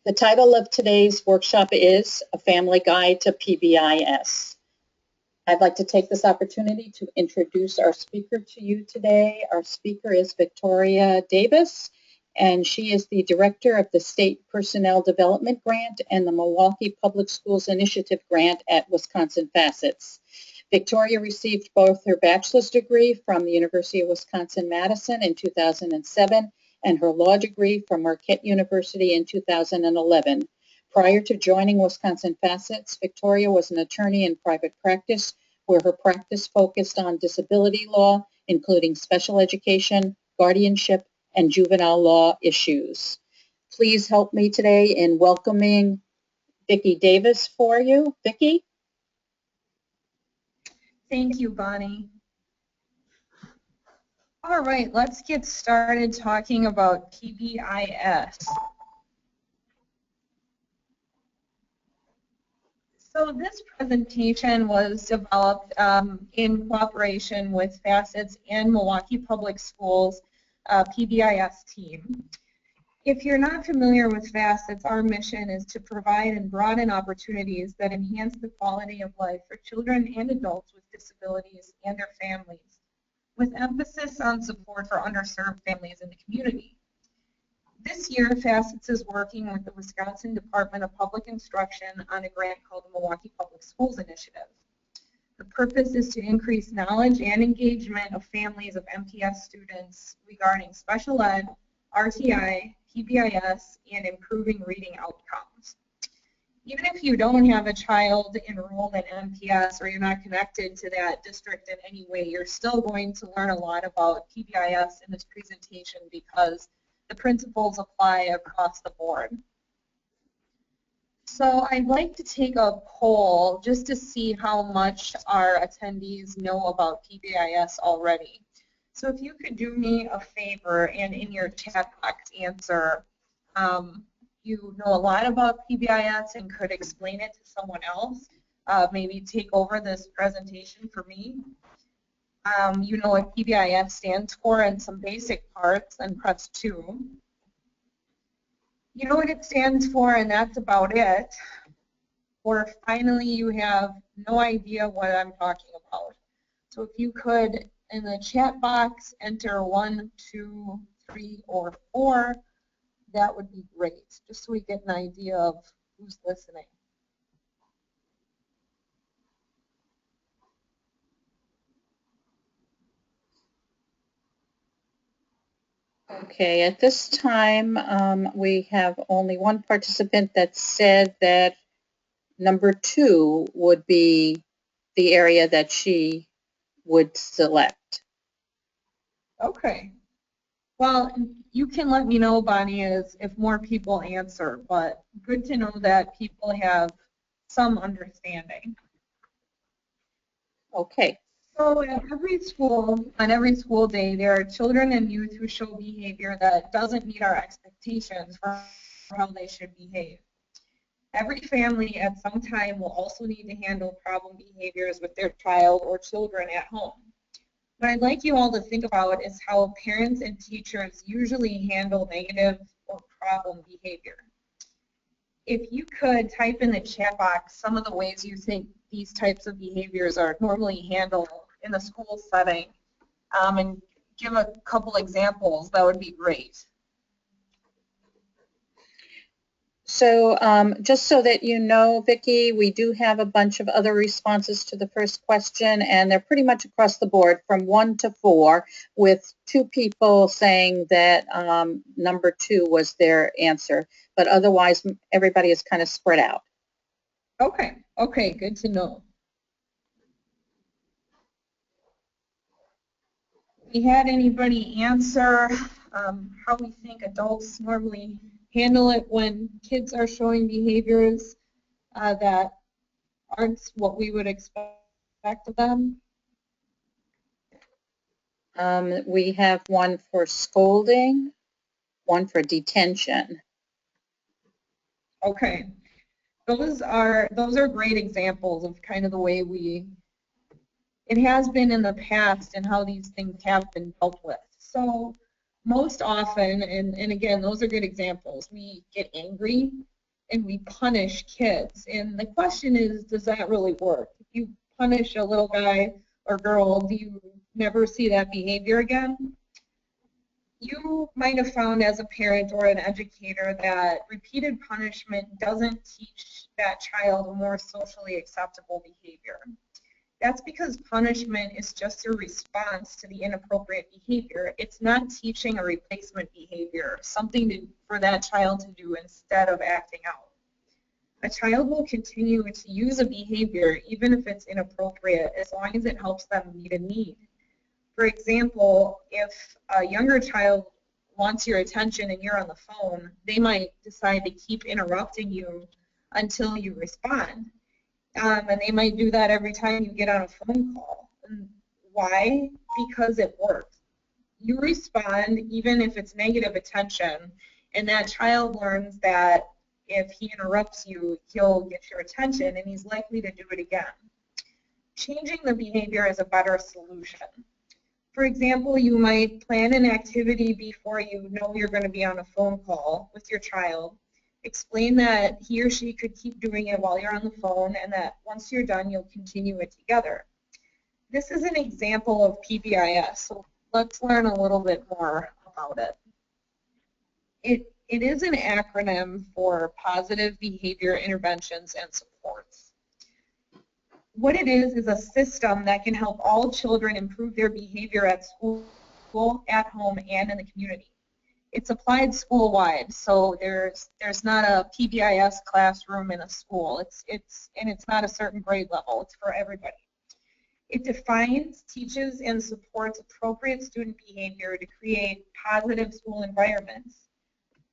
The title of today's workshop is A Family Guide to PBIS. I'd like to take this opportunity to introduce our speaker to you today. Our speaker is Victoria Davis, and she is the Director of the State Personnel Development Grant and the Milwaukee Public Schools Initiative Grant at Wisconsin Facets. Victoria received both her bachelor's degree from the University of Wisconsin-Madison in 2007 and her law degree from Marquette University in 2011. Prior to joining Wisconsin Facets, Victoria was an attorney in private practice where her practice focused on disability law, including special education, guardianship, and juvenile law issues. Please help me today in welcoming Vicki Davis for you. Vicki? Thank you, Bonnie. All right, let's get started talking about PBIS. So this presentation was developed in cooperation with Facets and Milwaukee Public Schools PBIS team. If you're not familiar with Facets, our mission is to provide and broaden opportunities that enhance the quality of life for children and adults with disabilities and their families, with emphasis on support for underserved families in the community. This year, Facets is working with the Wisconsin Department of Public Instruction on a grant called the Milwaukee Public Schools Initiative. The purpose is to increase knowledge and engagement of families of MPS students regarding special ed, RTI, PBIS, and improving reading outcomes. Even if you don't have a child enrolled in MPS or you're not connected to that district in any way, you're still going to learn a lot about PBIS in this presentation because the principles apply across the board. So I'd like to take a poll just to see how much our attendees know about PBIS already. So if you could do me a favor and in your chat box answer, you know a lot about PBIS and could explain it to someone else, maybe take over this presentation for me. You know what PBIS stands for and some basic parts, and press 2. You know what it stands for and that's about it. Or finally you have no idea what I'm talking about. So if you could in the chat box enter 1, 2, 3, or 4, that would be great, just so we get an idea of who's listening. Okay, at this time, we have only one participant that said that number 2 would be the area that she would select. Okay. Well, you can let me know, Bonnie, if more people answer, but good to know that people have some understanding. Okay. So at every school, on every school day, there are children and youth who show behavior that doesn't meet our expectations for how they should behave. Every family at some time will also need to handle problem behaviors with their child or children at home. What I'd like you all to think about is how parents and teachers usually handle negative or problem behavior. If you could type in the chat box some of the ways you think these types of behaviors are normally handled in the school setting, and give a couple examples, that would be great. So just so that you know, Vicki, we do have a bunch of other responses to the first question, and they're pretty much across the board from 1 to 4, with 2 people saying that number 2 was their answer, but otherwise everybody is kind of spread out. Okay, okay, good to know. We had anybody answer how we think adults normally handle it when kids are showing behaviors that aren't what we would expect of them? We have one for scolding, one for detention. Okay, those are great examples of kind of the way it has been in the past and how these things have been dealt with. So most often, and again, those are good examples, we get angry and we punish kids. And the question is, does that really work? If you punish a little guy or girl, do you never see that behavior again? You might have found as a parent or an educator that repeated punishment doesn't teach that child a more socially acceptable behavior. That's because punishment is just a response to the inappropriate behavior. It's not teaching a replacement behavior, something for that child to do instead of acting out. A child will continue to use a behavior even if it's inappropriate, as long as it helps them meet a need. For example, if a younger child wants your attention and you're on the phone, they might decide to keep interrupting you until you respond. And they might do that every time you get on a phone call. And why? Because it works. You respond even if it's negative attention, and that child learns that if he interrupts you, he'll get your attention and he's likely to do it again. Changing the behavior is a better solution. For example, you might plan an activity before you know you're going to be on a phone call with your child. Explain that he or she could keep doing it while you're on the phone, and that once you're done, you'll continue it together. This is an example of PBIS, so let's learn a little bit more about it. It is an acronym for Positive Behavior Interventions and Supports. What it is a system that can help all children improve their behavior at school, at home, and in the community. It's applied school-wide, so there's not a PBIS classroom in a school. It's not a certain grade level. It's for everybody. It defines, teaches, and supports appropriate student behavior to create positive school environments.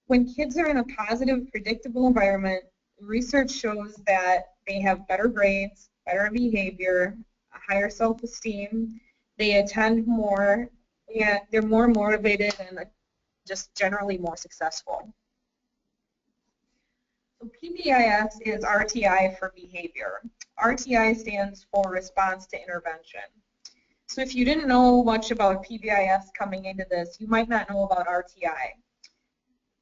When kids are in a positive, predictable environment, research shows that they have better grades, better behavior, a higher self-esteem, they attend more, and they're more motivated and just generally more successful. So PBIS is RTI for behavior. RTI stands for Response to Intervention. So if you didn't know much about PBIS coming into this, you might not know about RTI.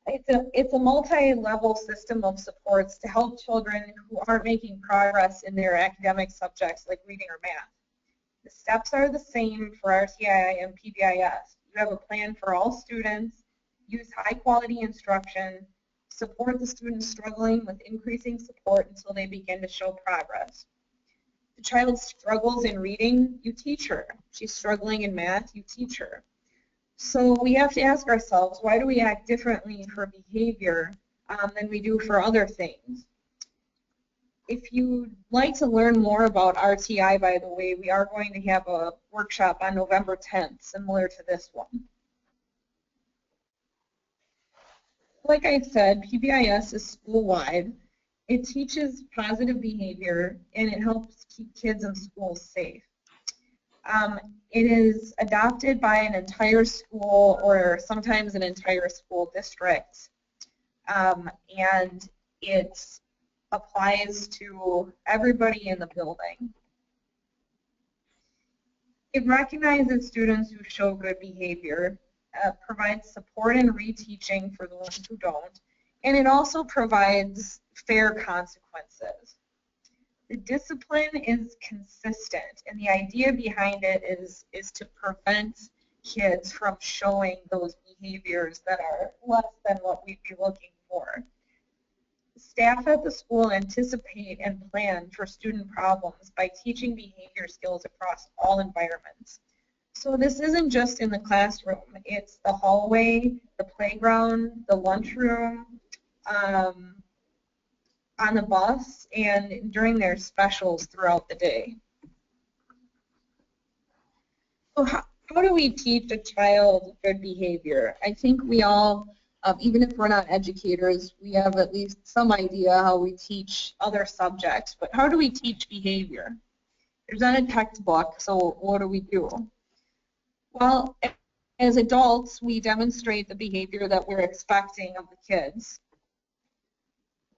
It's a multi-level system of supports to help children who aren't making progress in their academic subjects like reading or math. The steps are the same for RTI and PBIS. You have a plan for all students, use high-quality instruction, support the students struggling with increasing support until they begin to show progress. The child struggles in reading, you teach her. She's struggling in math, you teach her. So we have to ask ourselves, why do we act differently for behavior than we do for other things? If you'd like to learn more about RTI, by the way, we are going to have a workshop on November 10th, similar to this one. Like I said, PBIS is school-wide. It teaches positive behavior, and it helps keep kids in schools safe. It is adopted by an entire school or sometimes an entire school district, and it applies to everybody in the building. It recognizes students who show good behavior, provides support and reteaching for the ones who don't, and it also provides fair consequences. The discipline is consistent, and the idea behind it is to prevent kids from showing those behaviors that are less than what we'd be looking for. Staff at the school anticipate and plan for student problems by teaching behavior skills across all environments. So this isn't just in the classroom, it's the hallway, the playground, the lunchroom, on the bus, and during their specials throughout the day. So how do we teach a child good behavior? I think we all, even if we're not educators, we have at least some idea how we teach other subjects, but how do we teach behavior? There's not a textbook, so what do we do? Well, as adults, we demonstrate the behavior that we're expecting of the kids.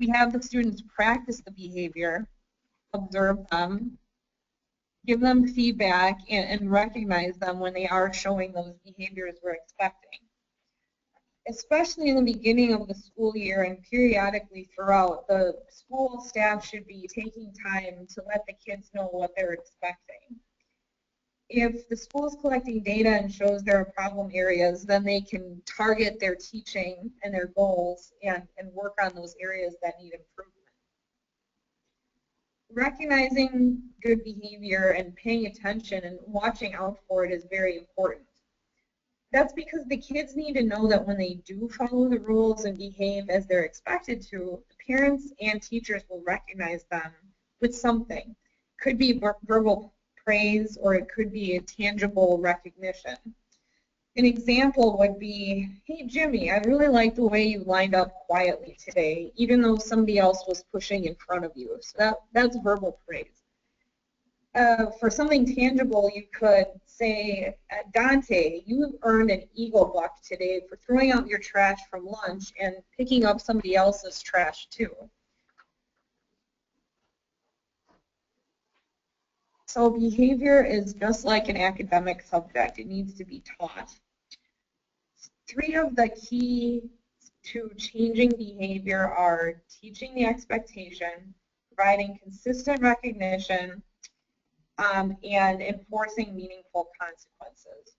We have the students practice the behavior, observe them, give them feedback, and recognize them when they are showing those behaviors we're expecting. especially in the beginning of the school year and periodically throughout, the school staff should be taking time to let the kids know what they're expecting. If the school is collecting data and shows there are problem areas, then they can target their teaching and their goals and work on those areas that need improvement. Recognizing good behavior and paying attention and watching out for it is very important. That's because the kids need to know that when they do follow the rules and behave as they're expected to, the parents and teachers will recognize them with something. Could be verbal praise, or it could be a tangible recognition. An example would be, hey Jimmy, I really like the way you lined up quietly today, even though somebody else was pushing in front of you. So that's verbal praise. For something tangible, you could say, Dante, you earned an Eagle Buck today for throwing out your trash from lunch and picking up somebody else's trash too. So behavior is just like an academic subject. It needs to be taught. 3 of the keys to changing behavior are teaching the expectation, providing consistent recognition, and enforcing meaningful consequences.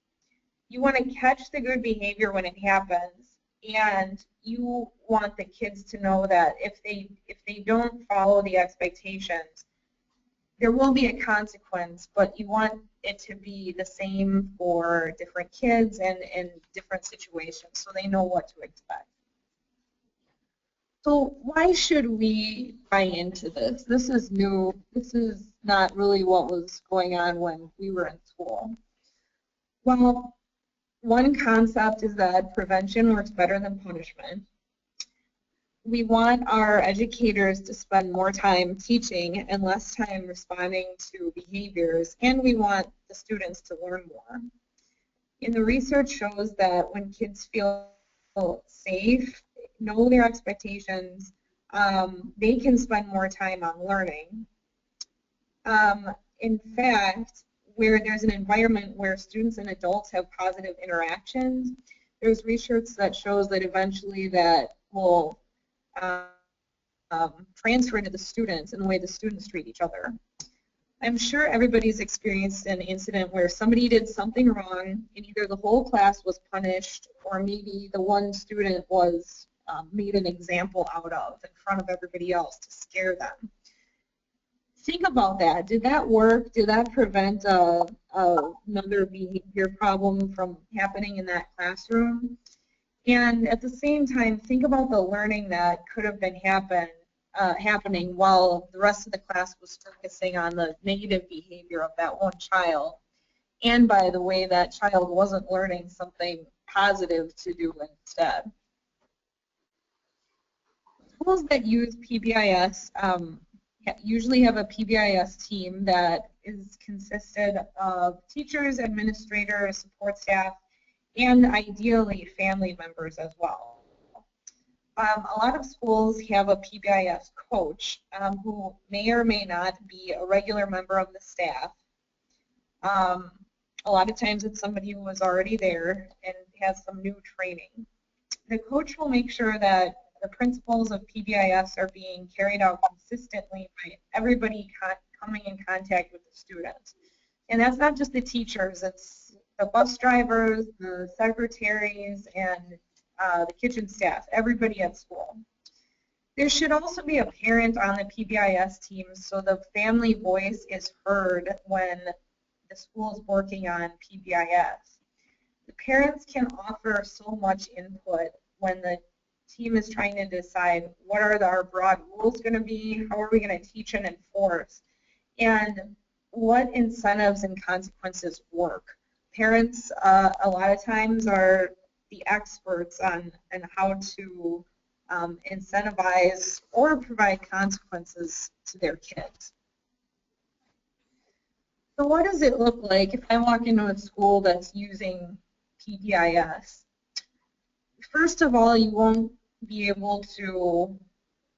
You want to catch the good behavior when it happens, and you want the kids to know that if they don't follow the expectations, there will be a consequence, but you want it to be the same for different kids and in different situations so they know what to expect. So why should we buy into this? This is new. This is not really what was going on when we were in school. Well, one concept is that prevention works better than punishment. We want our educators to spend more time teaching and less time responding to behaviors, and we want the students to learn more. And the research shows that when kids feel safe, know their expectations, they can spend more time on learning. In fact, where there's an environment where students and adults have positive interactions, there's research that shows that eventually that will transfer into the students and the way the students treat each other. I'm sure everybody's experienced an incident where somebody did something wrong and either the whole class was punished or maybe the one student was made an example out of in front of everybody else to scare them. Think about that. Did that work? Did that prevent another behavior problem from happening in that classroom? And at the same time, think about the learning that could have been happening while the rest of the class was focusing on the negative behavior of that one child. And by the way, that child wasn't learning something positive to do instead. Schools that use PBIS usually have a PBIS team that is consisted of teachers, administrators, support staff, and ideally family members as well. A lot of schools have a PBIS coach who may or may not be a regular member of the staff. A lot of times it's somebody who was already there and has some new training. The coach will make sure that the principles of PBIS are being carried out consistently by everybody coming in contact with the students. And that's not just the teachers, it's the bus drivers, the secretaries, and the kitchen staff, everybody at school. There should also be a parent on the PBIS team so the family voice is heard when the school is working on PBIS. The parents can offer so much input when the team is trying to decide what are our broad rules going to be, how are we going to teach and enforce, and what incentives and consequences work. Parents a lot of times are the experts on how to incentivize or provide consequences to their kids. So what does it look like if I walk into a school that's using PBIS? First of all, you won't be able to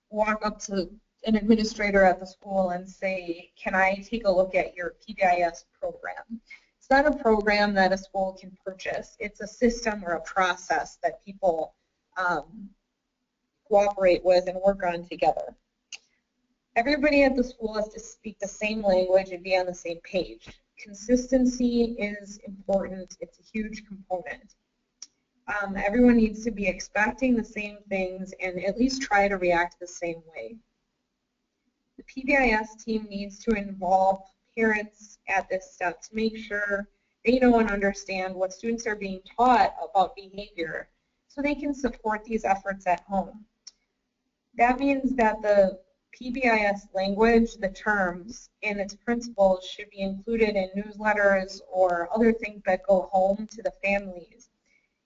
walk up to an administrator at the school and say, can I take a look at your PBIS program? It's not a program that a school can purchase. It's a system or a process that people cooperate with and work on together. Everybody at the school has to speak the same language and be on the same page. Consistency is important. It's a huge component. Everyone needs to be expecting the same things and at least try to react the same way. The PBIS team needs to involve parents at this step to make sure they know and understand what students are being taught about behavior so they can support these efforts at home. That means that the PBIS language, the terms, and its principles should be included in newsletters or other things that go home to the families.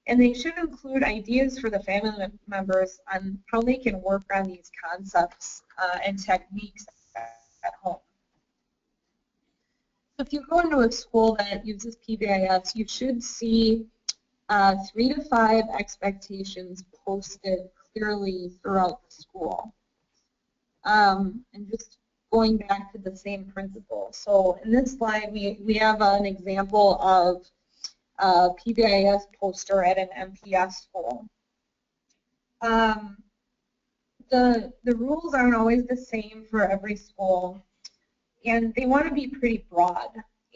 And they should include ideas for the family members on how they can work on these concepts and techniques at home. So if you go into a school that uses PBIS, you should see 3 to 5 expectations posted clearly throughout the school. And just going back to the same principle. So in this slide, we have an example of a PBIS poster at an MPS school. The rules aren't always the same for every school, and they want to be pretty broad.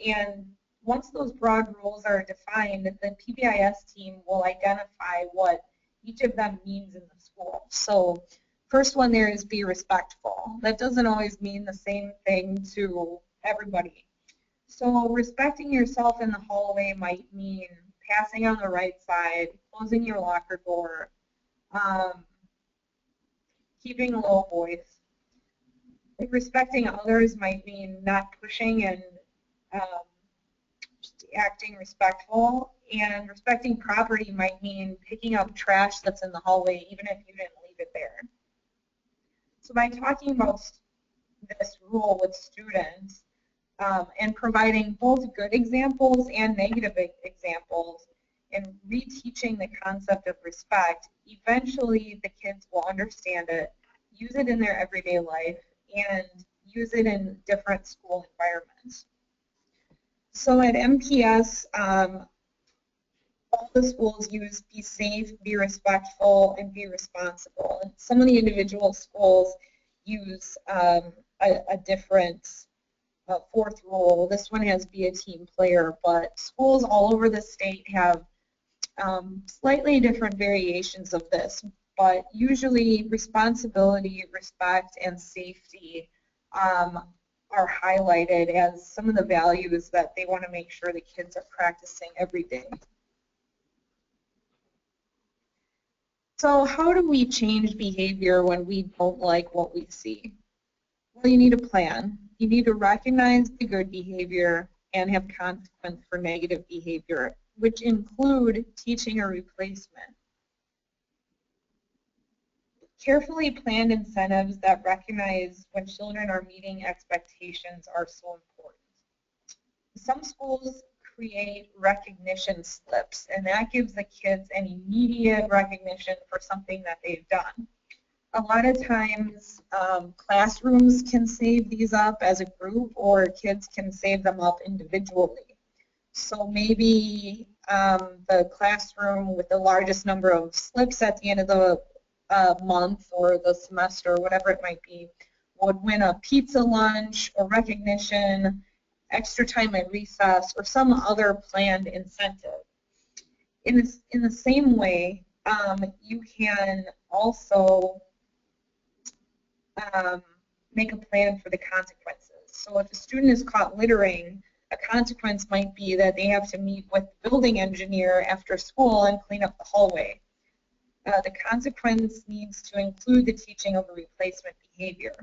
And once those broad rules are defined, the PBIS team will identify what each of them means in the school. So first one there is be respectful. That doesn't always mean the same thing to everybody. So respecting yourself in the hallway might mean passing on the right side, closing your locker door, keeping a low voice. Respecting others might mean not pushing and just acting respectful. And respecting property might mean picking up trash that's in the hallway even if you didn't leave it there. So by talking about this rule with students and providing both good examples and negative examples and reteaching the concept of respect, eventually the kids will understand it, use it in their everyday life, and use it in different school environments. So at MPS, all the schools use be safe, be respectful, and be responsible. And some of the individual schools use a different fourth rule. This one has be a team player, but schools all over the state have slightly different variations of this. But usually responsibility, respect, and safety are highlighted as some of the values that they want to make sure the kids are practicing every day. So how do we change behavior when we don't like what we see? Well, you need a plan. You need to recognize the good behavior and have consequence for negative behavior, which include teaching a replacement. Carefully planned incentives that recognize when children are meeting expectations are so important. Some schools create recognition slips, and that gives the kids an immediate recognition for something that they've done. A lot of times classrooms can save these up as a group, or kids can save them up individually. So maybe the classroom with the largest number of slips at the end of the month or the semester, whatever it might be, would win a pizza lunch or recognition, extra time at recess, or some other planned incentive. In the same way, you can also make a plan for the consequences. So if a student is caught littering, a consequence might be that they have to meet with the building engineer after school and clean up the hallway. The consequence needs to include the teaching of a replacement behavior.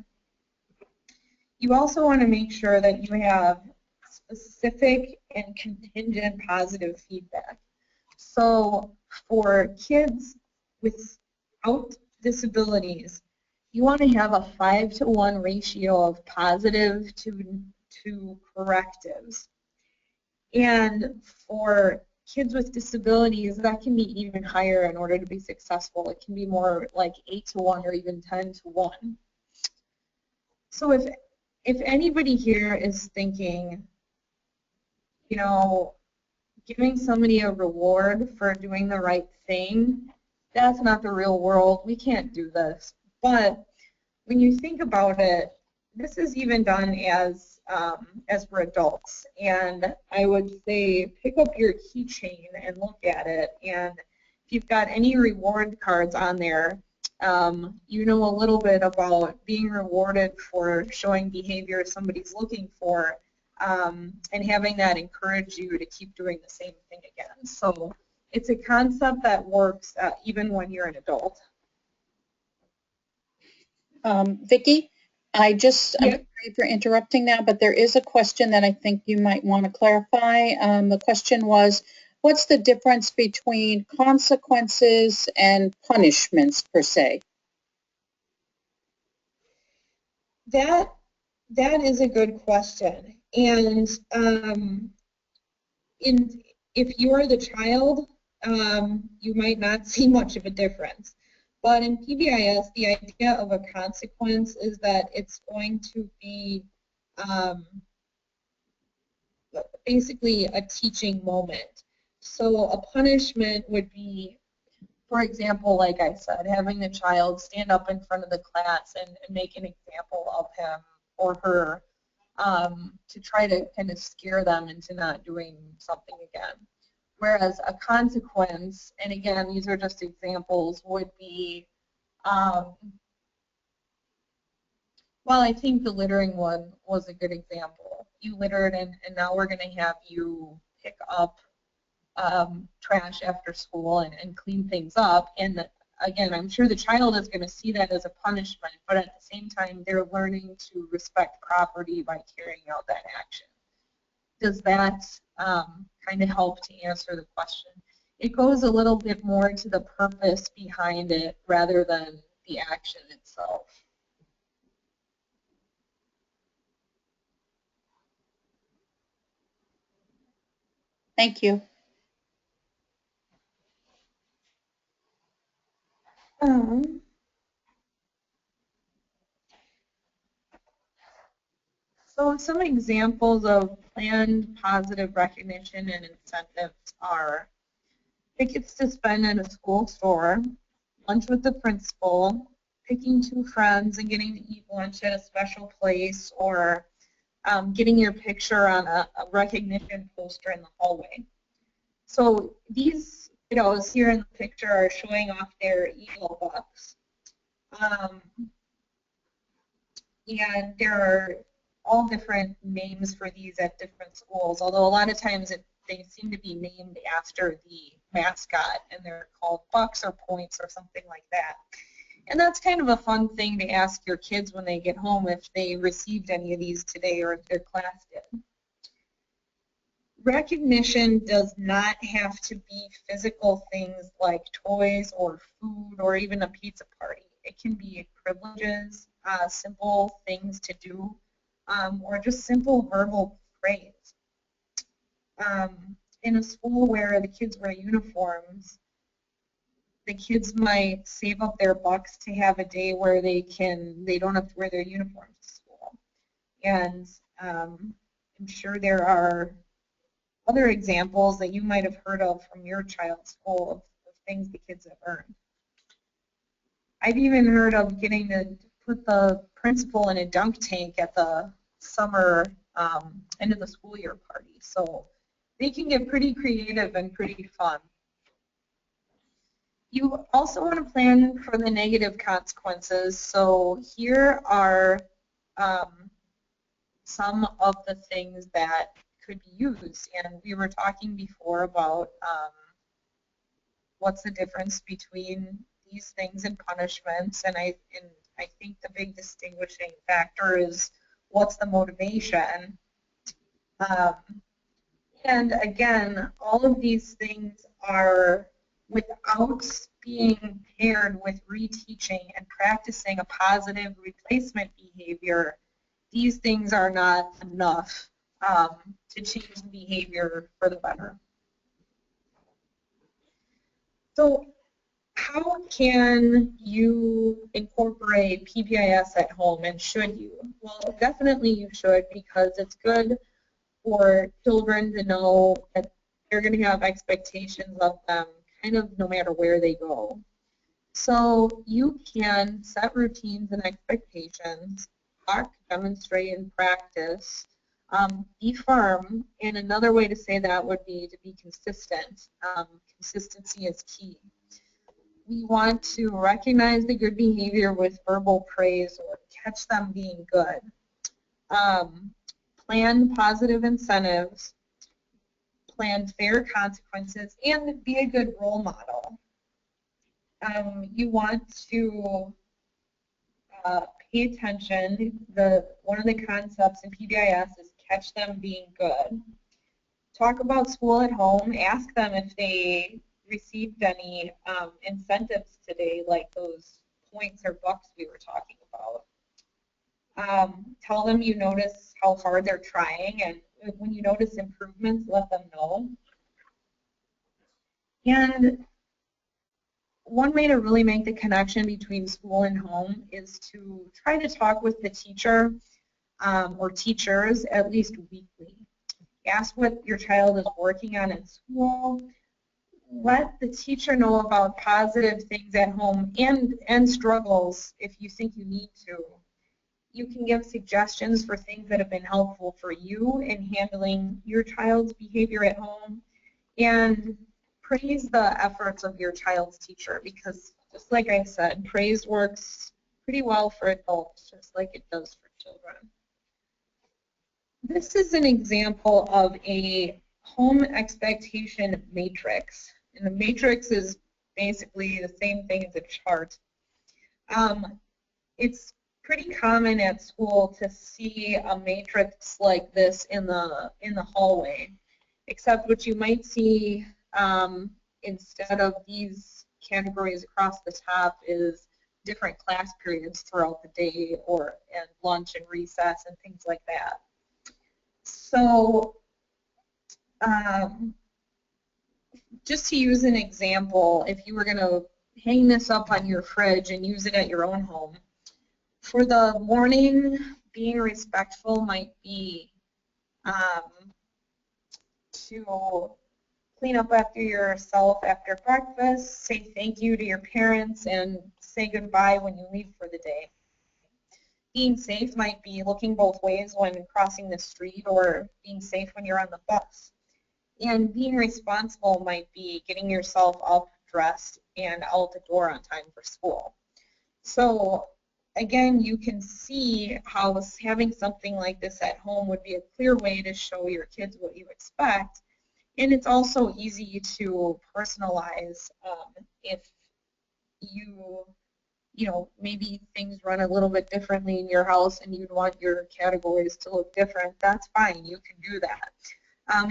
You also want to make sure that you have specific and contingent positive feedback. So for kids without disabilities, you want to have a 5-to-1 ratio of positive to correctives. And for kids with disabilities, that can be even higher in order to be successful. It can be more like 8-to-1 or even 10-to-1. So if anybody here is thinking, you know, giving somebody a reward for doing the right thing, that's not the real world. We can't do this. But when you think about it, this is even done as for adults. And I would say pick up your keychain and look at it. And if you've got any reward cards on there, you know a little bit about being rewarded for showing behavior somebody's looking for, and having that encourage you to keep doing the same thing again. So it's a concept that works even when you're an adult. Vicki, I'm Yeah. sorry for interrupting now, but there is a question that I think you might want to clarify. The question was, what's the difference between consequences and punishments per se? That is a good question. And if you are the child, you might not see much of a difference. But in PBIS, the idea of a consequence is that it's going to be basically a teaching moment. So a punishment would be, for example, like I said, having the child stand up in front of the class and make an example of him or her, to try to kind of scare them into not doing something again. Whereas a consequence, and again, these are just examples, would be, well, I think the littering one was a good example. You littered, and now we're going to have you pick up trash after school and clean things up. And again, I'm sure the child is going to see that as a punishment, but at the same time, they're learning to respect property by carrying out that action. Does that kind of help to answer the question? It goes a little bit more to the purpose behind it rather than the action itself. Thank you. So some examples of planned positive recognition and incentives are tickets to spend at a school store, lunch with the principal, picking two friends and getting to eat lunch at a special place, or getting your picture on a recognition poster in the hallway. So these kiddos here in the picture are showing off their Eagle bucks. And there are all different names for these at different schools, although a lot of times they seem to be named after the mascot, and they're called bucks or points or something like that. And that's kind of a fun thing to ask your kids when they get home if they received any of these today or if their class did. Recognition does not have to be physical things like toys or food or even a pizza party. It can be privileges, simple things to do, or just simple verbal praise. In a school where the kids wear uniforms, the kids might save up their bucks to have a day where they don't have to wear their uniforms to school. And I'm sure there are other examples that you might have heard of from your child's school of things the kids have earned. I've even heard of getting to put the principal in a dunk tank at the summer end of the school year party. So they can get pretty creative and pretty fun. You also want to plan for the negative consequences. So here are some of the things that could be used. And we were talking before about what's the difference between these things and punishments. And I think the big distinguishing factor is what's the motivation. And again, all of these things are without being paired with reteaching and practicing a positive replacement behavior. These things are not enough to change the behavior for the better. So how can you incorporate PBIS at home, and should you? Well, definitely you should, because it's good for children to know that they're going to have expectations of them kind of no matter where they go. So you can set routines and expectations, talk, demonstrate, and practice. Be firm, and another way to say that would be to be consistent. Consistency is key. We want to recognize the good behavior with verbal praise or catch them being good. Plan positive incentives, plan fair consequences, and be a good role model. You want to pay attention. One of the concepts in PBIS is catch them being good. Talk about school at home. Ask them if they received any incentives today, like those points or bucks we were talking about. Tell them you notice how hard they're trying, and when you notice improvements, let them know. And one way to really make the connection between school and home is to try to talk with the teacher or teachers at least weekly. Ask what your child is working on in school. Let the teacher know about positive things at home and struggles if you think you need to. You can give suggestions for things that have been helpful for you in handling your child's behavior at home, and praise the efforts of your child's teacher, because just like I said, praise works pretty well for adults just like it does for children. This is an example of a home expectation matrix, and the matrix is basically the same thing as a chart. It's pretty common at school to see a matrix like this in the hallway, except what you might see instead of these categories across the top is different class periods throughout the day, and lunch and recess and things like that. So just to use an example, if you were going to hang this up on your fridge and use it at your own home, for the morning, being respectful might be to clean up after yourself after breakfast, say thank you to your parents, and say goodbye when you leave for the day. Being safe might be looking both ways when crossing the street, or being safe when you're on the bus. And being responsible might be getting yourself up, dressed, and out the door on time for school. So again, you can see how having something like this at home would be a clear way to show your kids what you expect. And it's also easy to personalize if you know, maybe things run a little bit differently in your house and you'd want your categories to look different. That's fine, you can do that.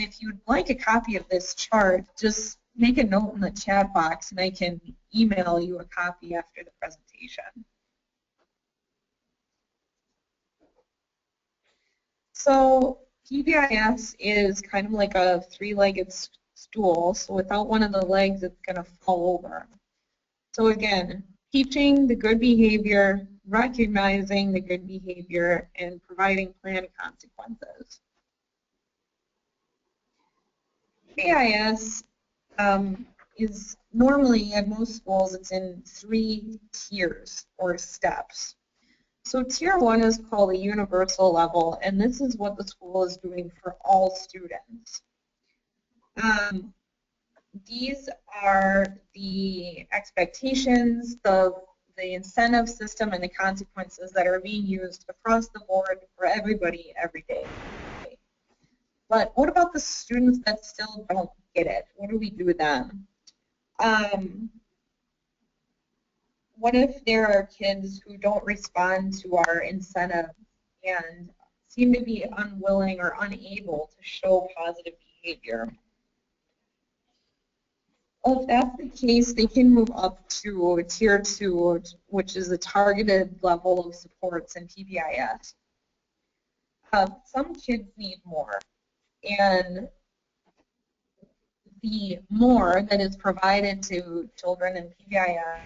If you'd like a copy of this chart, just make a note in the chat box and I can email you a copy after the presentation. So PBIS is kind of like a three-legged stool, so without one of the legs, it's going to fall over. So again, teaching the good behavior, recognizing the good behavior, and providing planned consequences. PBIS is normally, at most schools, it's in 3 tiers or steps. So tier 1 is called a universal level, and this is what the school is doing for all students. These are the expectations, the incentive system, and the consequences that are being used across the board for everybody every day. But what about the students that still don't get it? What do we do with them? What if there are kids who don't respond to our incentive and seem to be unwilling or unable to show positive behavior? Well, if that's the case, they can move up to tier 2, which is the targeted level of supports in PBIS. Some kids need more, and the more that is provided to children in PBIS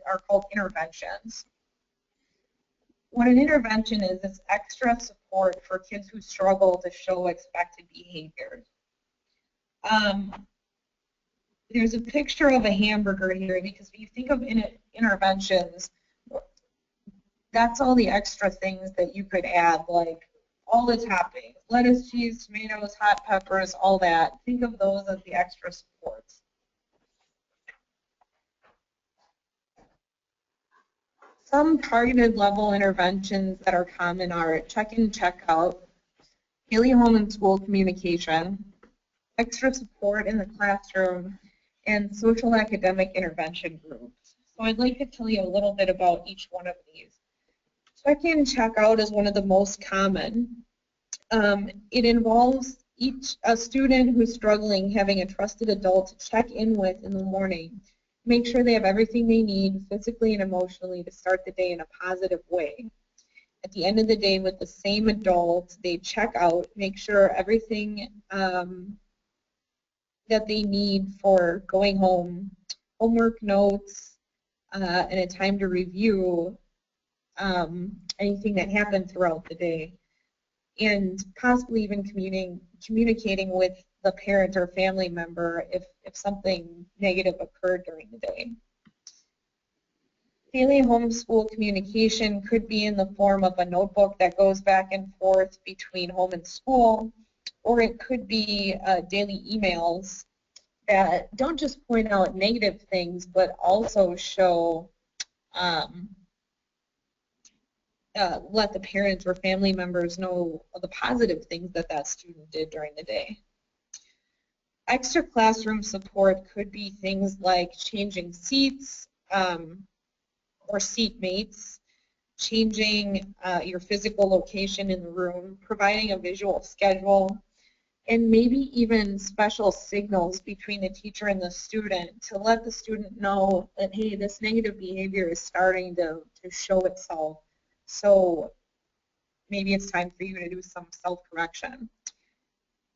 are called interventions. What an intervention is extra support for kids who struggle to show expected behaviors. there's a picture of a hamburger here because when you think of interventions, that's all the extra things that you could add, like all the toppings, lettuce, cheese, tomatoes, hot peppers, all that. Think of those as the extra supports. Some targeted level interventions that are common are check-in, check-out, daily home and school communication, extra support in the classroom, and social academic intervention groups. So I'd like to tell you a little bit about each one of these. Check-in, check-out is one of the most common. It involves a student who's struggling having a trusted adult to check in with in the morning, make sure they have everything they need physically and emotionally to start the day in a positive way. At the end of the day, with the same adult, they check out, make sure everything that they need for going home, homework notes, and a time to review anything that happened throughout the day, and possibly even communicating with the parent or family member if something negative occurred during the day. Daily homeschool communication could be in the form of a notebook that goes back and forth between home and school, or it could be daily emails that don't just point out negative things, but also show, let the parents or family members know of the positive things that that student did during the day. Extra classroom support could be things like changing seats or seat mates, changing your physical location in the room, providing a visual schedule, and maybe even special signals between the teacher and the student to let the student know that, hey, this negative behavior is starting to show itself. So maybe it's time for you to do some self-correction.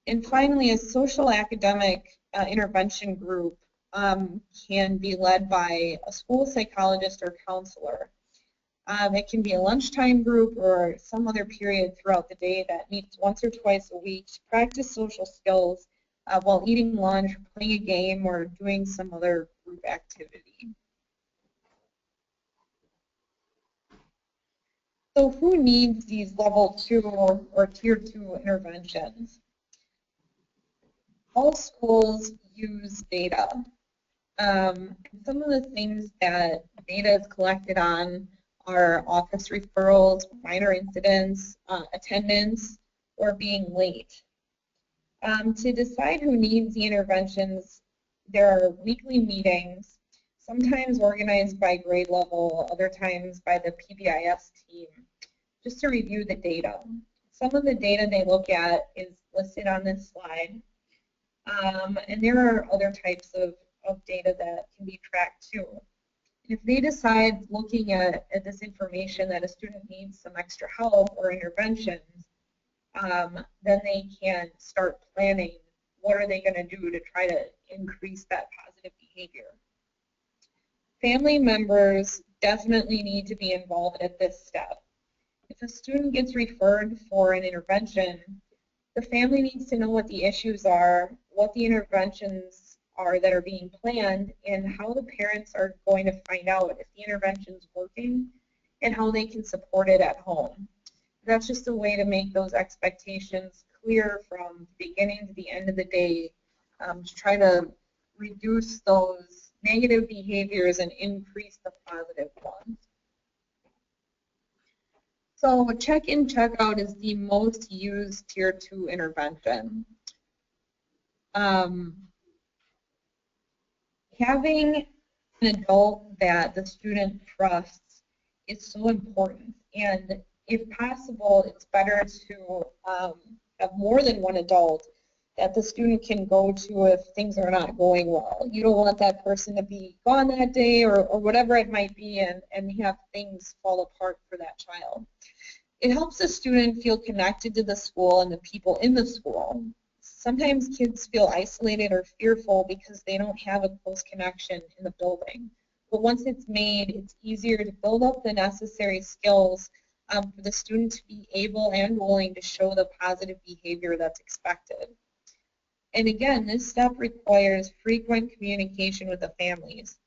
And finally, a social academic intervention group can be led by a school psychologist or counselor. It can be a lunchtime group or some other period throughout the day that meets once or twice a week to practice social skills while eating lunch, playing a game, or doing some other group activity. So who needs these level 2 or tier 2 interventions? All schools use data. Some of the things that data is collected on are office referrals, minor incidents, attendance, or being late. To decide who needs the interventions, there are weekly meetings, sometimes organized by grade level, other times by the PBIS team, just to review the data. Some of the data they look at is listed on this slide, and there are other types of data that can be tracked too. If they decide, looking at this information, that a student needs some extra help or interventions, then they can start planning what are they going to do to try to increase that positive behavior. Family members definitely need to be involved at this step. If a student gets referred for an intervention, the family needs to know what the issues are, what the interventions are that are being planned, and how the parents are going to find out if the intervention is working and how they can support it at home. That's just a way to make those expectations clear from the beginning to the end of the day, to try to reduce those negative behaviors and increase the positive ones. So check-in, check-out is the most used tier 2 intervention. Having an adult that the student trusts is so important, and if possible, it's better to have more than one adult that the student can go to if things are not going well. You don't want that person to be gone that day or whatever it might be, and have things fall apart for that child. It helps the student feel connected to the school and the people in the school. Sometimes kids feel isolated or fearful because they don't have a close connection in the building. But once it's made, it's easier to build up the necessary skills for the student to be able and willing to show the positive behavior that's expected. And again, this step requires frequent communication with the families.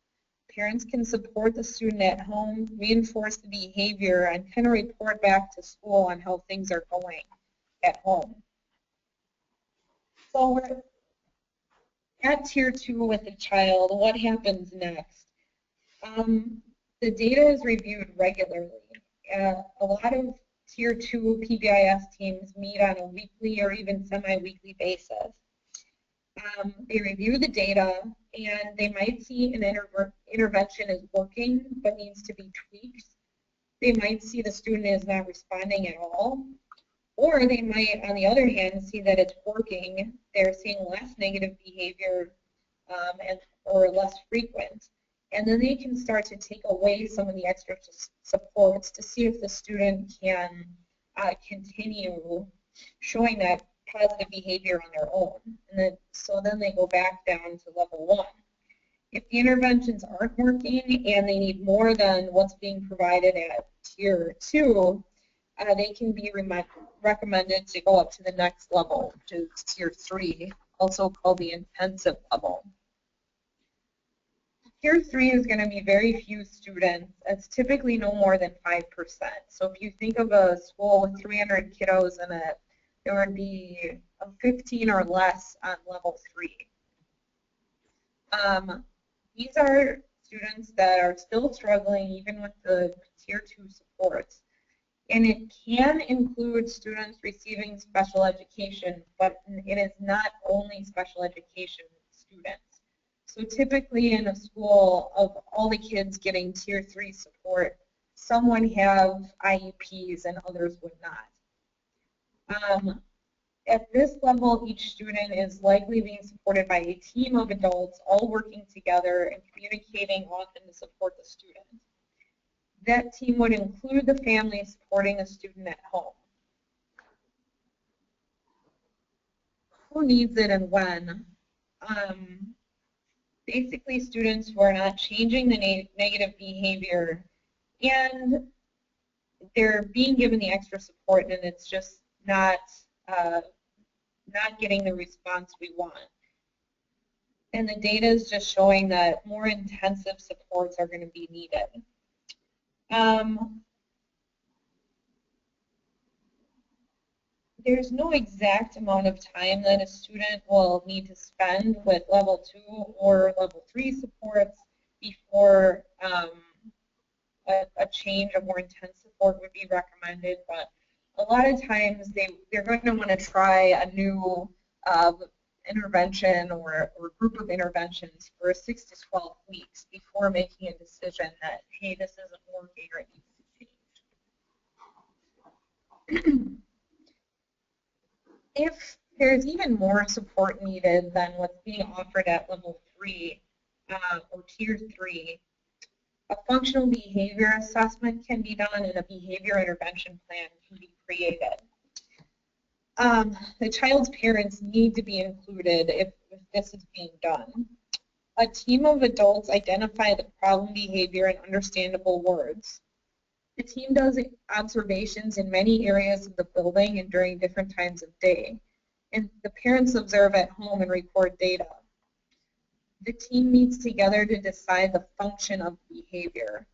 Parents can support the student at home, reinforce the behavior, and kind of report back to school on how things are going at home. So we're at Tier 2 with the child. What happens next? The data is reviewed regularly. A lot of Tier 2 PBIS teams meet on a weekly or even semi-weekly basis. They review the data, and they might see an intervention is working but needs to be tweaked. They might see the student is not responding at all, or they might, on the other hand, see that it's working. They're seeing less negative behavior or less frequent. And then they can start to take away some of the extra supports to see if the student can continue showing that positive behavior on their own. And then they go back down to level 1. If the interventions aren't working and they need more than what's being provided at Tier 2, they can be recommended to go up to the next level, which is Tier 3, also called the intensive level. Tier 3 is going to be very few students. It's typically no more than 5%. So if you think of a school with 300 kiddos in it, there would be 15 or less on level 3. These are students that are still struggling even with the Tier 2 supports. And it can include students receiving special education, but it is not only special education students. So typically in a school, of all the kids getting Tier 3 support, some would have IEPs and others would not. At this level, each student is likely being supported by a team of adults all working together and communicating often to support the student. That team would include the family supporting a student at home. Who needs it and when? Basically, students who are not changing the negative behavior and they're being given the extra support and it's just not getting the response we want. And the data is just showing that more intensive supports are going to be needed. There's no exact amount of time that a student will need to spend with level 2 or level 3 supports before a change, a more intense support would be recommended, but a lot of times they're going to want to try a new intervention or group of interventions for 6 to 12 weeks before making a decision that, hey, this isn't working or it needs to change. If there's even more support needed than what's being offered at level 3 or Tier 3, a functional behavior assessment can be done and a behavior intervention plan can be created. The child's parents need to be included if this is being done. A team of adults identify the problem behavior in understandable words. The team does observations in many areas of the building and during different times of day. And the parents observe at home and record data. The team meets together to decide the function of behavior.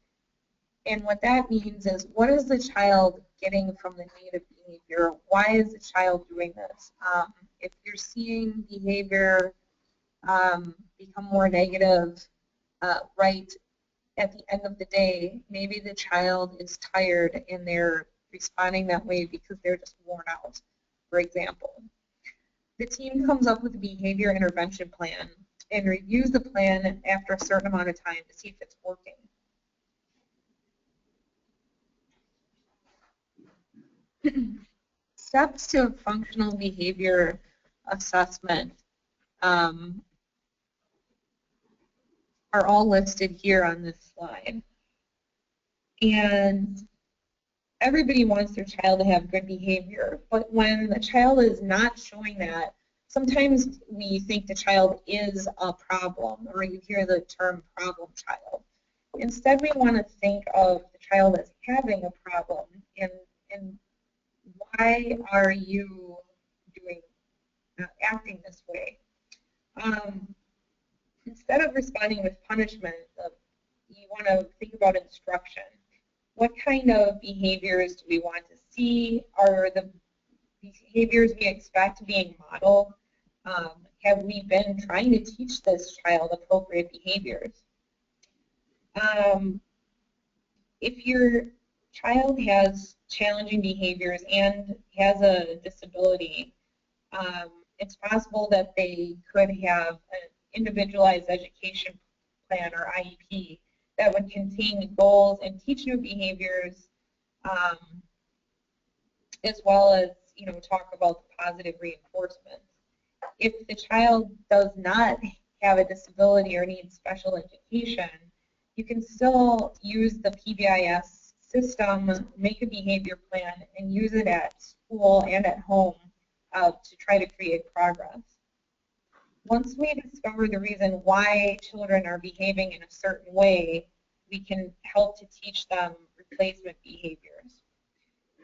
And what that means is, what is the child getting from the negative behavior? Why is the child doing this? If you're seeing behavior become more negative right at the end of the day, maybe the child is tired and they're responding that way because they're just worn out, for example. The team comes up with a behavior intervention plan and reviews the plan after a certain amount of time to see if it's working. Steps to functional behavior assessment are all listed here on this slide. And everybody wants their child to have good behavior, but when the child is not showing that, sometimes we think the child is a problem, or you hear the term problem child. Instead, we want to think of the child as having a problem, and why are you doing acting this way. Instead of responding with punishment, you want to think about instruction. What kind of behaviors do we want to see? Are the behaviors we expect being modeled? Have we been trying to teach this child appropriate behaviors? If your child has challenging behaviors and has a disability, it's possible that they could have an individualized education plan or IEP that would contain goals and teach new behaviors, as well as talk about the positive reinforcement. If the child does not have a disability or needs special education, you can still use the PBIS system, make a behavior plan, and use it at school and at home to try to create progress. Once we discover the reason why children are behaving in a certain way, we can help to teach them replacement behaviors.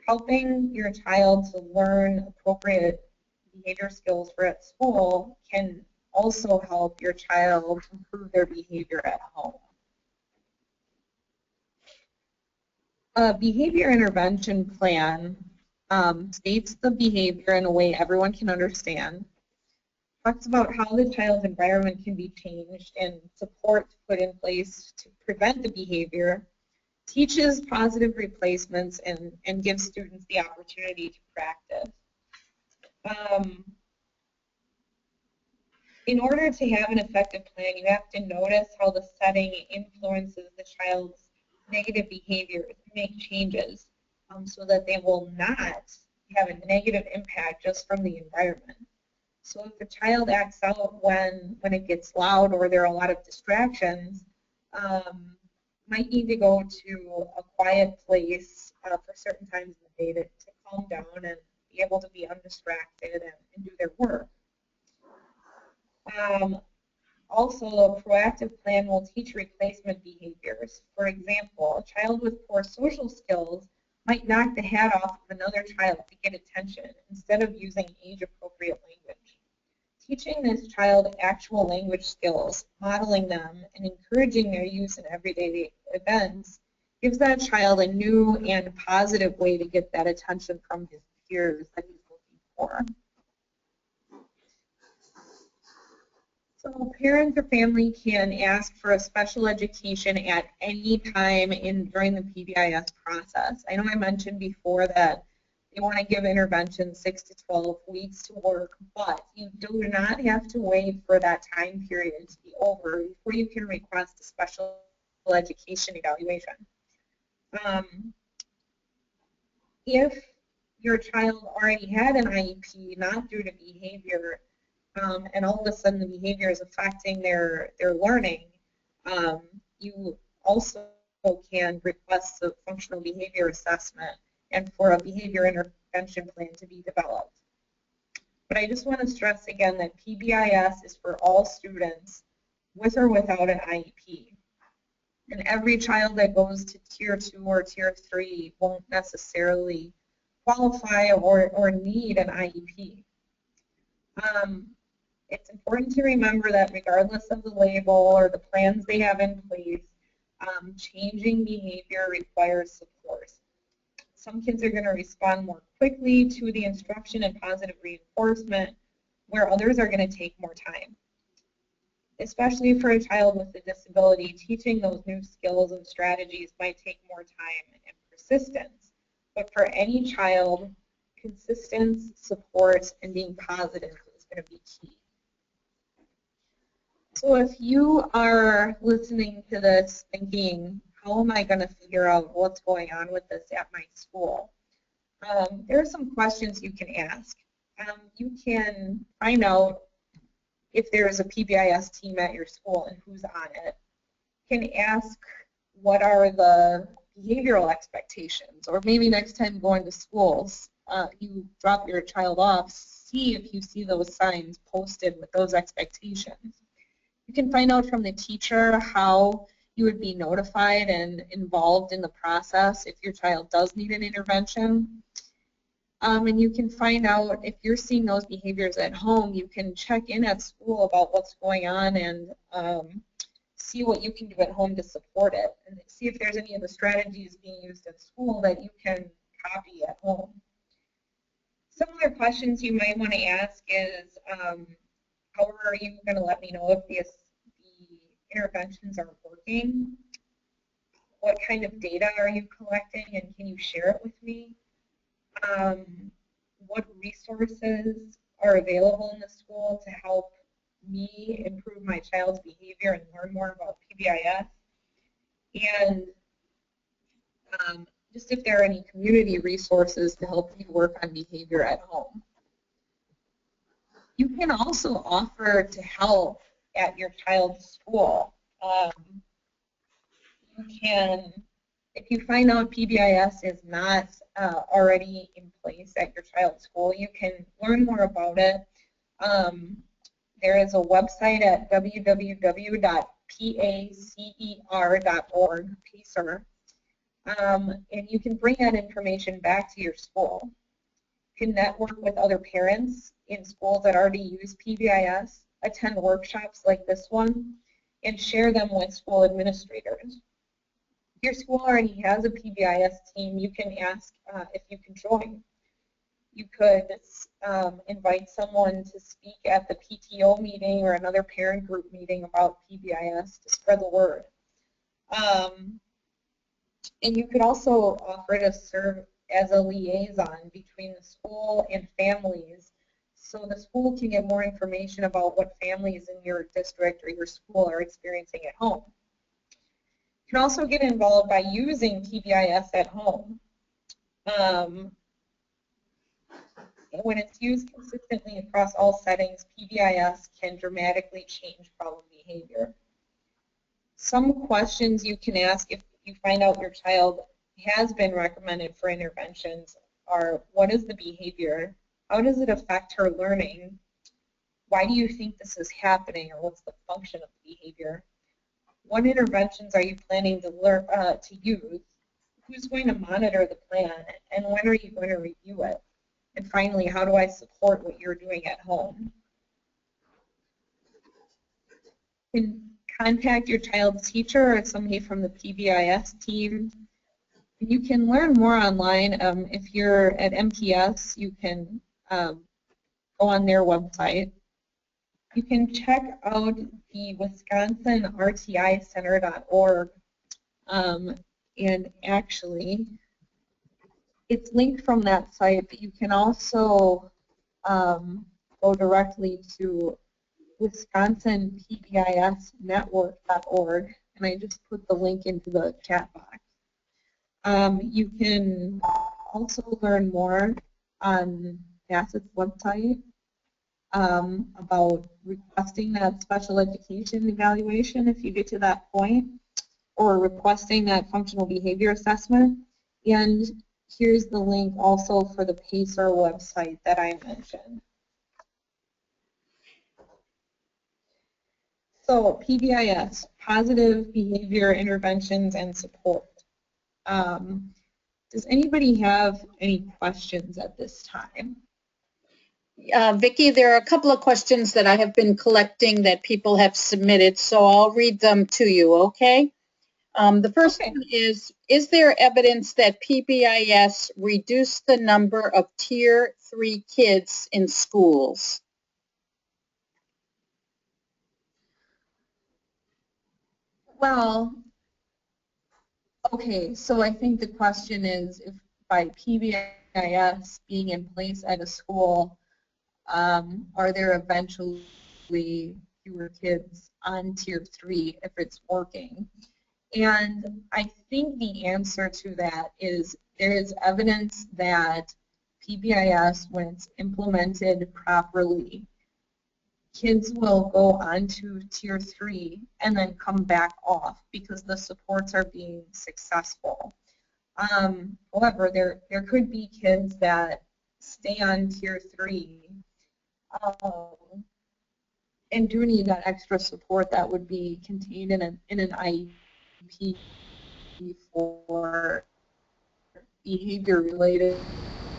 Helping your child to learn appropriate behavior skills for at school can also help your child improve their behavior at home. A behavior intervention plan states the behavior in a way everyone can understand, talks about how the child's environment can be changed and support put in place to prevent the behavior, teaches positive replacements, and gives students the opportunity to practice. In order to have an effective plan, you have to notice how the setting influences the child's negative behavior, make changes so that they will not have a negative impact just from the environment. So if the child acts out when it gets loud or there are a lot of distractions, might need to go to a quiet place for certain times of the day to calm down and be able to be undistracted and do their work. Also, a proactive plan will teach replacement behaviors. For example, a child with poor social skills might knock the hat off of another child to get attention instead of using age-appropriate language. Teaching this child actual language skills, modeling them, and encouraging their use in everyday events gives that child a new and positive way to get that attention from his peers that he's looking for. So parents or family can ask for a special education at any time during the PBIS process. I know I mentioned before that they want to give intervention 6 to 12 weeks to work, but you do not have to wait for that time period to be over before you can request a special education evaluation. If your child already had an IEP, not due to behavior, and all of a sudden the behavior is affecting their learning, you also can request a functional behavior assessment and for a behavior intervention plan to be developed. But I just want to stress again that PBIS is for all students with or without an IEP. And every child that goes to Tier 2 or Tier 3 won't necessarily qualify or need an IEP. It's important to remember that regardless of the label or the plans they have in place, changing behavior requires support. Some kids are going to respond more quickly to the instruction and positive reinforcement, where others are going to take more time. Especially for a child with a disability, teaching those new skills and strategies might take more time and persistence. But for any child, consistency, support, and being positive is going to be key. So if you are listening to this thinking, how am I going to figure out what's going on with this at my school? There are some questions you can ask. You can find out if there is a PBIS team at your school and who's on it. You can ask what are the behavioral expectations, or maybe next time going to schools, you drop your child off, see if you see those signs posted with those expectations. You can find out from the teacher how you would be notified and involved in the process if your child does need an intervention. And you can find out if you're seeing those behaviors at home. You can check in at school about what's going on and see what you can do at home to support it, and see if there's any of the strategies being used at school that you can copy at home. Some other questions you might want to ask is, how are you going to let me know if the interventions are working? What kind of data are you collecting, and can you share it with me? What resources are available in the school to help me improve my child's behavior and learn more about PBIS? And just if there are any community resources to help you work on behavior at home. You can also offer to help at your child's school. You can, if you find out PBIS is not already in place at your child's school, you can learn more about it. There is a website at www.pacer.org, PACER, and you can bring that information back to your school. You can network with other parents in schools that already use PBIS, attend workshops like this one, and share them with school administrators. If your school already has a PBIS team, you can ask if you can join. You could invite someone to speak at the PTO meeting or another parent group meeting about PBIS to spread the word. And you could also offer to serve as a liaison between the school and families, so the school can get more information about what families in your district or your school are experiencing at home. You can also get involved by using PBIS at home. When it's used consistently across all settings, PBIS can dramatically change problem behavior. Some questions you can ask if you find out your child has been recommended for interventions are, what is the behavior? How does it affect her learning? Why do you think this is happening, or what's the function of the behavior? What interventions are you planning to use? Who's going to monitor the plan, and when are you going to review it? And finally, how do I support what you're doing at home? You can contact your child's teacher or somebody from the PBIS team. You can learn more online. If you're at MTS, you can go on their website. You can check out the WisconsinRTICenter.org, and actually, it's linked from that site, but you can also go directly to WisconsinPBISnetwork.org, and I just put the link into the chat box. You can also learn more on Facet's website about requesting that special education evaluation if you get to that point, or requesting that functional behavior assessment. And here's the link also for the PACER website that I mentioned. So PBIS, positive behavior interventions and support. Does anybody have any questions at this time? Vicki, there are a couple of questions that I have been collecting that people have submitted, so I'll read them to you, okay? The first one is there evidence that PBIS reduced the number of Tier 3 kids in schools? Well, okay, so I think the question is, if by PBIS being in place at a school, are there eventually fewer kids on Tier 3 if it's working? And I think the answer to that is there is evidence that PBIS, when it's implemented properly, kids will go on to Tier 3 and then come back off because the supports are being successful. However, there could be kids that stay on Tier 3 and do need that extra support that would be contained in an IEP for behavior-related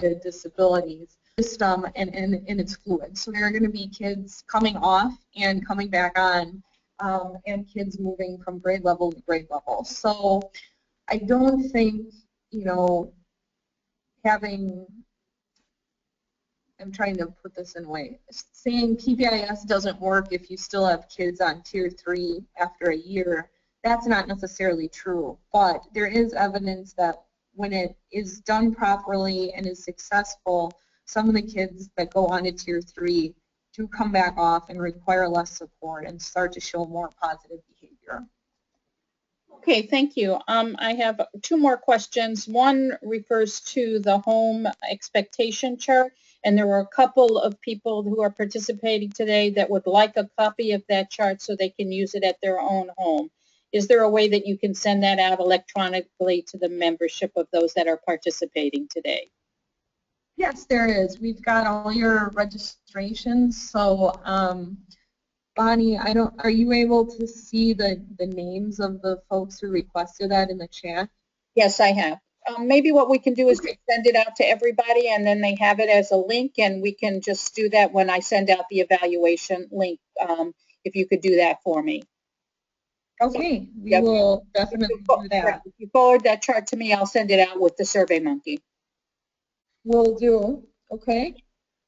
age-related disabilities system, and it's fluid. So there are going to be kids coming off and coming back on, and kids moving from grade level to grade level. So I don't think, you know, having, I'm trying to put this in a way, saying PBIS doesn't work if you still have kids on Tier 3 after a year, that's not necessarily true. But there is evidence that when it is done properly and is successful, some of the kids that go on to Tier 3 do come back off and require less support and start to show more positive behavior. Okay, thank you. I have two more questions. One refers to the home expectation chart, and there were a couple of people who are participating today that would like a copy of that chart so they can use it at their own home. Is there a way that you can send that out electronically to the membership of those that are participating today? Yes, there is. We've got all your registrations, so Bonnie, are you able to see the names of the folks who requested that in the chat? Yes, I have. Maybe what we can do is just send it out to everybody, and then they have it as a link, and we can just do that when I send out the evaluation link, if you could do that for me. Okay, we will definitely do that. If you forward that chart to me, I'll send it out with the SurveyMonkey. Will do. Okay.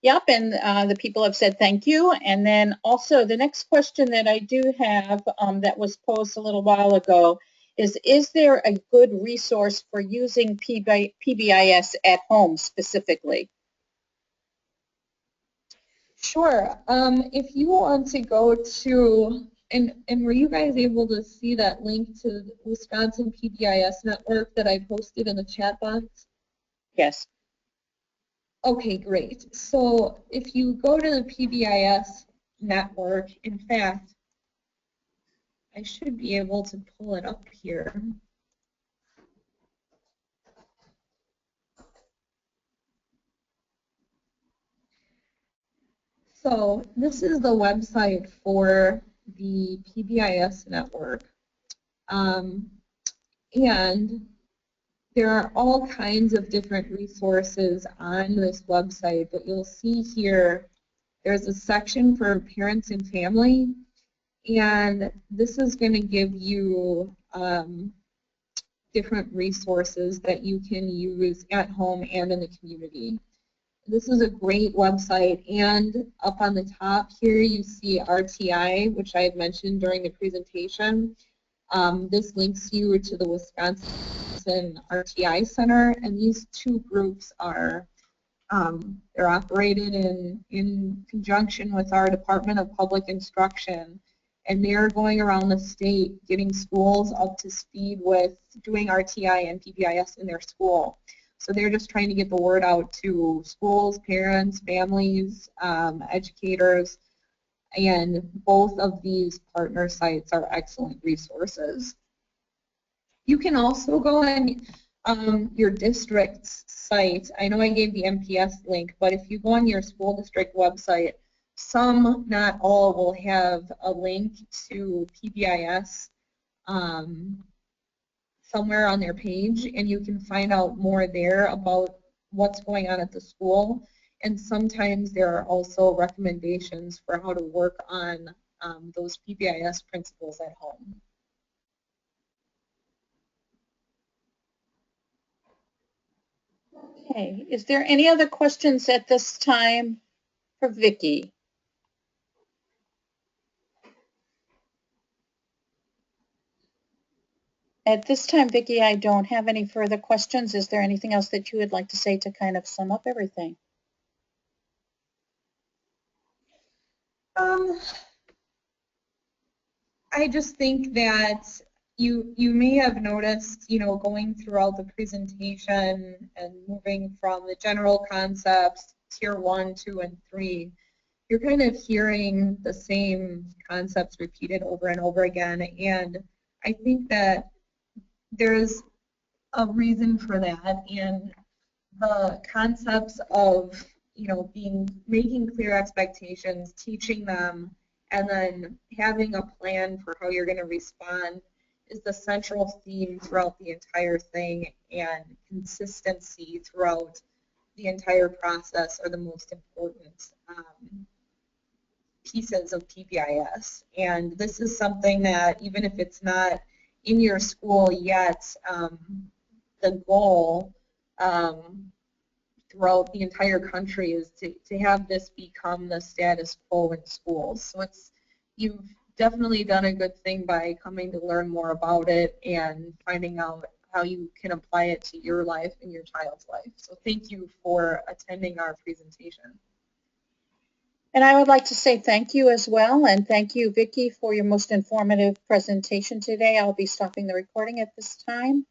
Yep, and the people have said thank you. And then also the next question that I do have that was posed a little while ago is there a good resource for using PBIS at home specifically? Sure. If you want to go to, and were you guys able to see that link to the Wisconsin PBIS network that I posted in the chat box? Yes. Okay, great. So if you go to the PBIS network, in fact, I should be able to pull it up here. So this is the website for the PBIS network. And there are all kinds of different resources on this website, but you'll see here there's a section for parents and family, and this is going to give you different resources that you can use at home and in the community. This is a great website, and up on the top here you see RTI, which I had mentioned during the presentation. This links you to the Wisconsin RTI Center, and these two groups are they're operated in conjunction with our Department of Public Instruction, and they're going around the state getting schools up to speed with doing RTI and PBIS in their school. So they're just trying to get the word out to schools, parents, families, educators, and both of these partner sites are excellent resources. You can also go on your district's site. I know I gave the MPS link, but if you go on your school district website, some, not all, will have a link to PBIS somewhere on their page, and you can find out more there about what's going on at the school. And sometimes there are also recommendations for how to work on those PBIS principles at home. Okay, is there any other questions at this time for Vicki? At this time, Vicki, I don't have any further questions. Is there anything else that you would like to say to kind of sum up everything? I just think that you may have noticed, you know, going throughout the presentation and moving from the general concepts, tier 1, 2, and 3, you're kind of hearing the same concepts repeated over and over again, and I think that there's a reason for that, and the concepts of, you know, making clear expectations, teaching them, and then having a plan for how you're going to respond is the central theme throughout the entire thing, and consistency throughout the entire process are the most important pieces of PBIS. And this is something that even if it's not in your school yet, the goal throughout the entire country is to have this become the status quo in schools. So you've definitely done a good thing by coming to learn more about it and finding out how you can apply it to your life and your child's life. So thank you for attending our presentation. And I would like to say thank you as well, and thank you, Vicki, for your most informative presentation today. I'll be stopping the recording at this time.